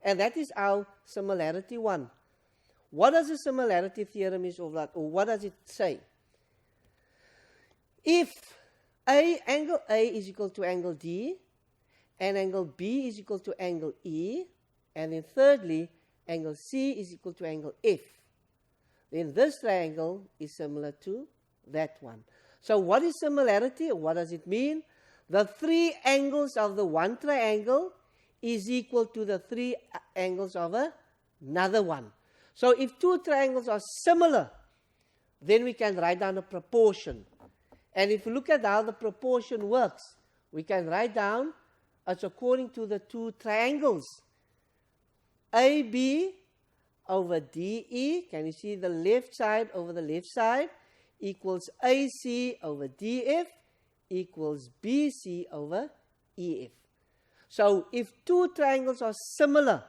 And that is our similarity 1. What does the similarity theorem is all about, or what does it say? If angle A is equal to angle D, and angle B is equal to angle E, and then thirdly, angle C is equal to angle F, then this triangle is similar to that one. So what is similarity? What does it mean? The 3 angles of the one triangle is equal to the 3 angles of another one. So if 2 triangles are similar, then we can write down a proportion. And if you look at how the proportion works, we can write down as according to the 2 triangles. AB over DE, can you see the left side over the left side, equals AC over DF equals BC over EF. So if 2 triangles are similar,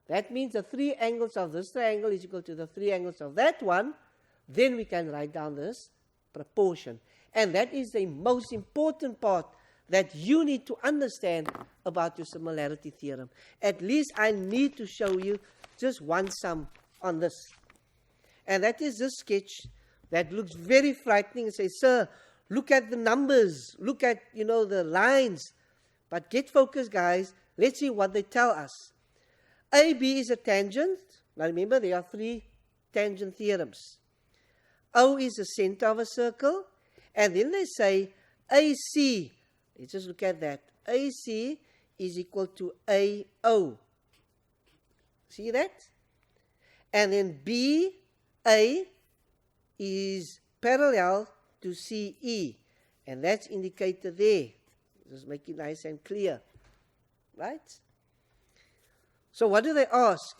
that means the 3 angles of this triangle is equal to the 3 angles of that one, then we can write down this proportion. And that is the most important part that you need to understand about your similarity theorem. At least I need to show you just one sum on this. And that is this sketch that looks very frightening and says, sir, look at the numbers, look at, the lines. But get focused, guys. Let's see what they tell us. AB is a tangent. Now remember, there are 3 tangent theorems. O is the center of a circle. And then they say AC. Let's just look at that. AC is equal to AO. See that? And then BA is parallel to CE. And that's indicated there. Just make it nice and clear. Right? So what do they ask?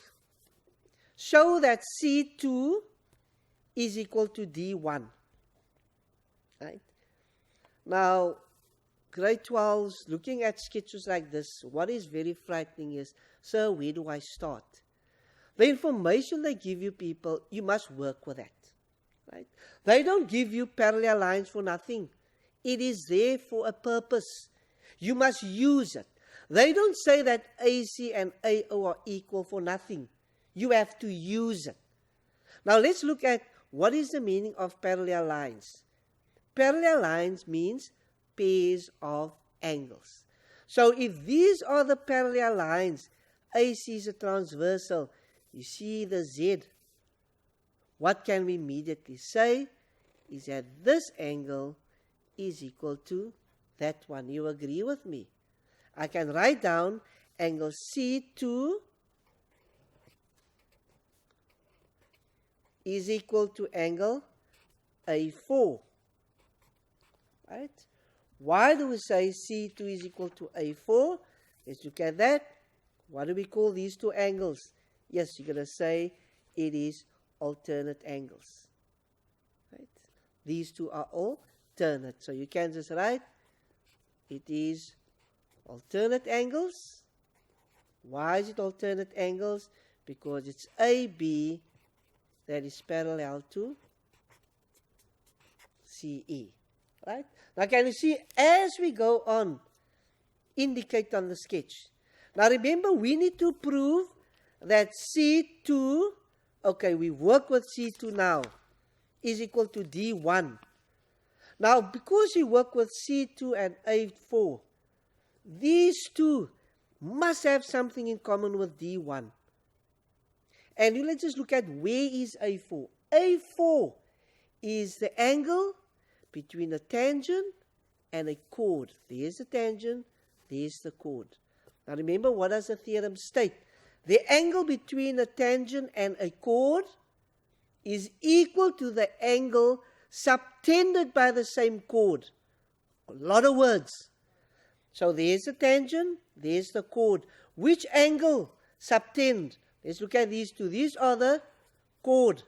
Show that C2 is equal to D1. Right? Now, grade 12s, looking at sketches like this, what is very frightening is, sir, where do I start? The information they give you, people, you must work with that. Right? They don't give you parallel lines for nothing. It is there for a purpose. You must use it. They don't say that AC and AO are equal for nothing. You have to use it. Now let's look at what is the meaning of parallel lines. Parallel lines means pairs of angles. So if these are the parallel lines, AC is a transversal, you see the Z, what can we immediately say is that this angle is equal to that one. You agree with me? I can write down angle C2 is equal to angle A4. Right? Why do we say C2 is equal to A4? Let's look at that. What do we call these 2 angles? Yes, you're going to say it is alternate angles. Right? These 2 are alternate. So you can just write it is alternate angles. Why is it alternate angles? Because it's AB that is parallel to CE. Right? Now can you see, as we go on, indicate on the sketch. Now remember, we need to prove that C2, okay, we work with C2 now, is equal to D1. Now, because we work with C2 and A4, these 2 must have something in common with D1. And let's just look at where is A4. A4 is the angle between a tangent and a chord. There's the tangent, there's the chord. Now remember, what does the theorem state? The angle between a tangent and a chord is equal to the angle subtended by the same chord. A lot of words. So there's the tangent, there's the chord. Which angle subtend? Let's look at these 2. These are the chord.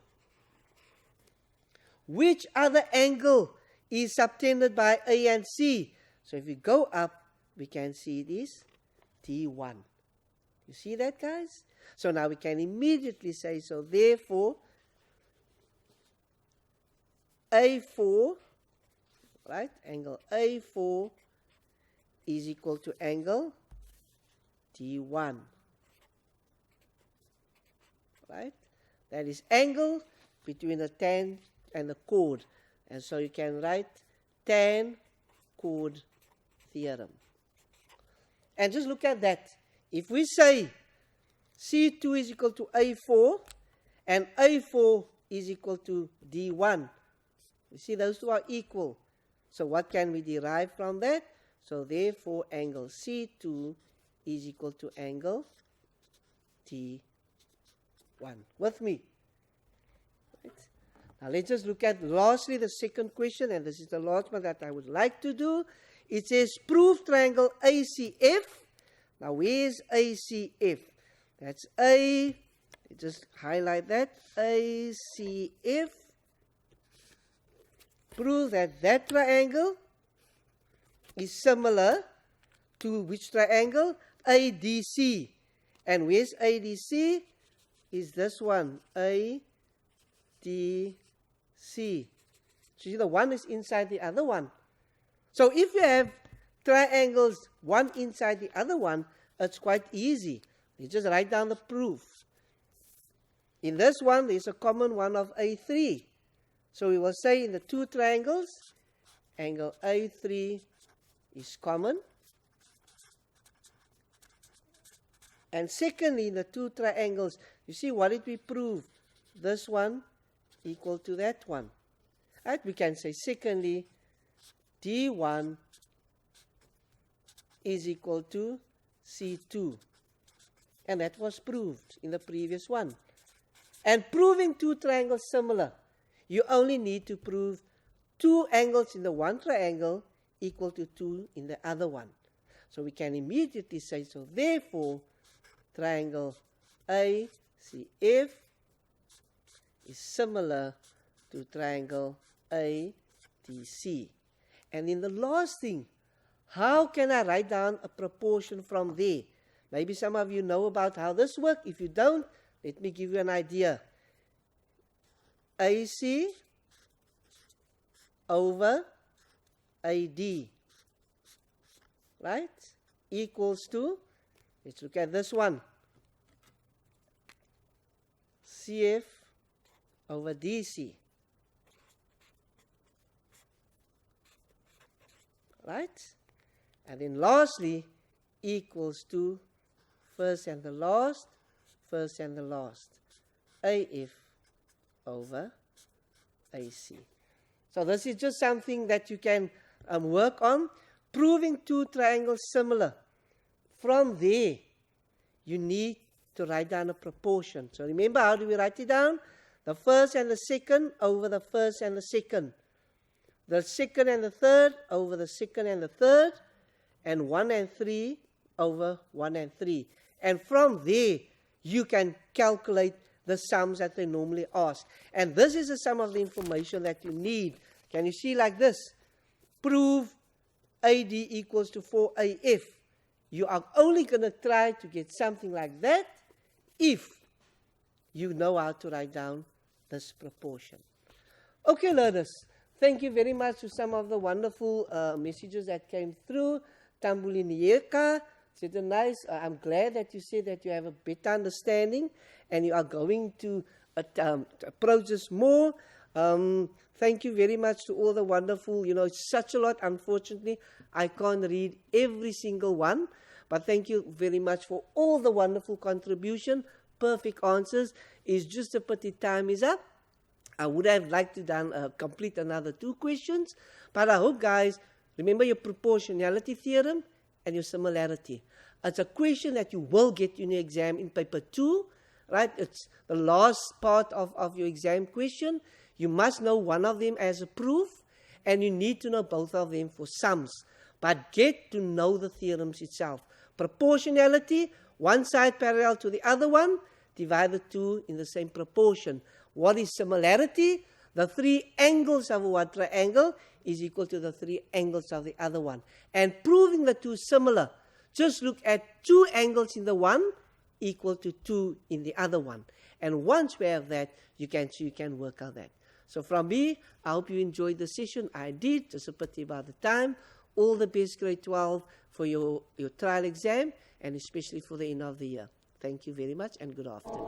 Which other angle is subtended by A and C? So if we go up, we can see it is T1. You see that, guys? So now we can immediately say, so therefore, A4, right, angle A4 is equal to angle T1. right? That is angle between the tan and the chord. And so you can write tan chord theorem. And just look at that. If we say C2 is equal to A4 and A4 is equal to D1, you see those two are equal. So what can we derive from that? So therefore angle C2 is equal to angle T1. With me? Right. Now let's just look at lastly the second question, and this is the last one that I would like to do. It says prove triangle ACF. Now where's ACF? That's A. Just highlight that. ACF. Prove that that triangle is similar to which triangle? ADC. And where's ADC? Is this one. ADC. So the one is inside the other one. So if you have triangles, one inside the other one, it's quite easy. You just write down the proof. In this one, there's a common one of A3. So we will say in the two triangles, angle A3 is common. And secondly, in the two triangles, you see what did we prove? This one equal to that one. Right? We can say secondly, D1 is equal to C2. And that was proved in the previous one. And proving two triangles similar, you only need to prove two angles in the one triangle equal to 2 in the other one. So we can immediately say, so therefore, triangle ACF is similar to triangle ADC. And in the last thing, how can I write down a proportion from there? Maybe some of you know about how this works. If you don't, let me give you an idea. AC over AD, right, equals to, let's look at this one, CF over DC, right? And then lastly, equals to first and the last, AF over AC. So this is just something that you can work on, proving two triangles similar. From there, you need to write down a proportion. So remember, how do we write it down? The first and the second over the first and the second. The second and the third over the second and the third. And 1 and 3 over 1 and 3. And from there, you can calculate the sums that they normally ask. And this is the sum of the information that you need. Can you see like this? Prove AD equals to 4AF. You are only going to try to get something like that if you know how to write down this proportion. Okay, learners. Thank you very much to some of the wonderful messages that came through. Tambulinieka said, nice. I'm glad that you said that you have a better understanding and you are going to approach this more. Thank you very much to all the wonderful, it's such a lot. Unfortunately, I can't read every single one. But thank you very much for all the wonderful contribution. Perfect answers. It's just a pity time is up. I would have liked to complete another 2 questions. But I hope, guys, remember your proportionality theorem and your similarity. It's a question that you will get in your exam in paper 2, right? It's the last part of your exam question. You must know one of them as a proof, and you need to know both of them for sums. But get to know the theorems itself. Proportionality, one side parallel to the other one, divide the two in the same proportion. What is similarity? The 3 angles of one triangle is equal to the 3 angles of the other one. And proving the two similar, just look at 2 angles in the one equal to 2 in the other one. And once we have that, you can work out that. So from me, I hope you enjoyed the session. I did, just a pity about the time. All the best, grade 12, for your trial exam, and especially for the end of the year. Thank you very much, and good afternoon.